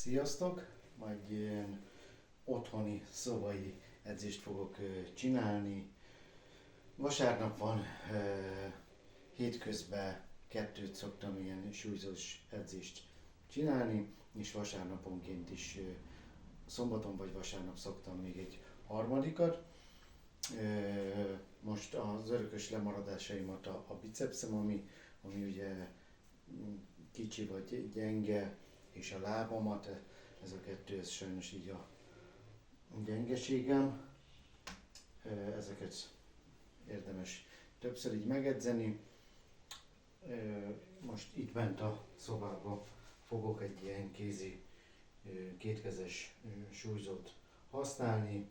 Sziasztok! Ma egy ilyen otthoni, szobai edzést fogok csinálni. Vasárnap van, hétközben kettőt szoktam ilyen súlyzós edzést csinálni, és vasárnaponként is, szombaton vagy vasárnap szoktam még egy harmadikat. Most az örökös lemaradásaimat a bicepszem, ami ugye kicsi vagy gyenge, és a lábamat, ez a kettő, ez sajnos így a gyengeségem. Ezeket érdemes többször így megedzeni. Most itt bent a szobában fogok egy ilyen kétkezes súlyzót használni.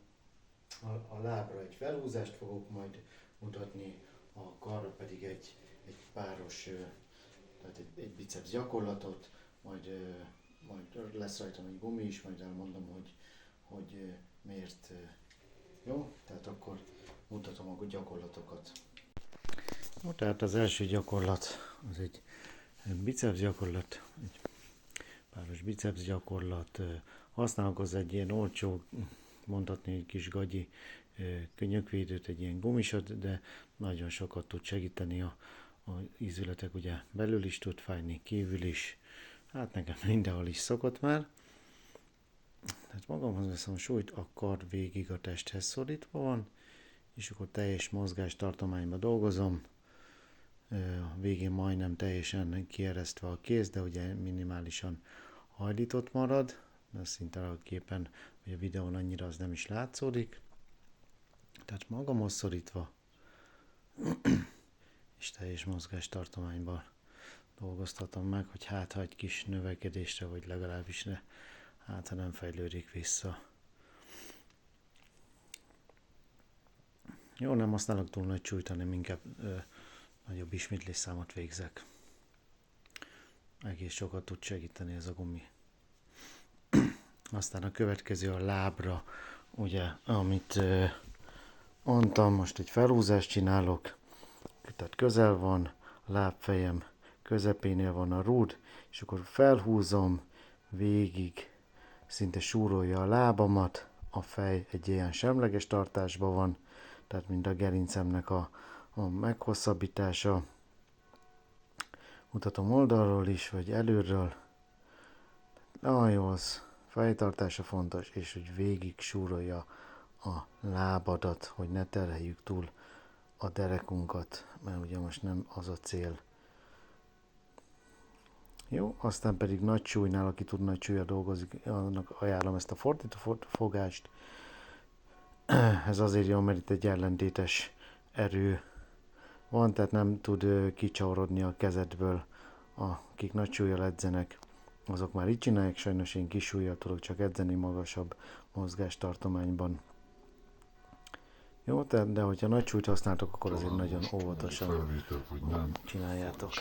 A lábra egy felhúzást fogok majd mutatni, a karra pedig egy páros, tehát egy biceps gyakorlatot, majd lesz rajtam egy gumi is, majd elmondom, hogy miért jó. Tehát akkor mutatom a gyakorlatokat. Jó, tehát az első gyakorlat az egy biceps gyakorlat, egy páros biceps gyakorlat. Használok az egy ilyen olcsó, mondhatni egy kis gagyi könyökvédőt, egy ilyen gumisat, de nagyon sokat tud segíteni a ízületek, ugye belül is tud fájni, kívül is. Hát nekem mindenhol is szokott már. Tehát magamhoz veszem a súlyt, a kar végig a testhez szorítva van, és akkor teljes mozgástartományban dolgozom. A végén majdnem teljesen kieresztve a kéz, de ugye minimálisan hajlított marad. De szinte a képen, vagy a videón annyira az nem is látszódik. Tehát magamhoz szorítva, és teljes mozgástartományban dolgoztatom meg, hogy ha egy kis növekedésre, vagy legalábbis ha nem fejlődik vissza. Jó, nem használok túl nagy súlyt, hanem inkább nagyobb ismétlésszámot végzek. Egész sokat tud segíteni ez a gumi. Aztán a következő a lábra, ugye, amit mondtam, most egy felhúzást csinálok, tehát közel van, a lábfejem közepénél van a rúd, és akkor felhúzom végig, szinte súrolja a lábamat, a fej egy ilyen semleges tartásban van, tehát mint a gerincemnek a meghosszabbítása. Mutatom oldalról is, vagy előről. Jó, az fejtartása fontos, és hogy végig súrolja a lábadat, hogy ne terheljük túl a derekunkat, mert ugye most nem az a cél. Jó, aztán pedig nagy súlynál, aki tud nagy súlya dolgozik, annak ajánlom ezt a fordító fogást. Ez azért jó, mert itt egy ellentétes erő van, tehát nem tud kicsavarodni a kezedből. Akik nagy súllyal edzenek, azok már így csinálják, sajnos én kis súllyal tudok csak edzeni magasabb mozgástartományban. Jó, de hogyha nagy súlyt használtok, akkor azért nagyon óvatosan csináljátok.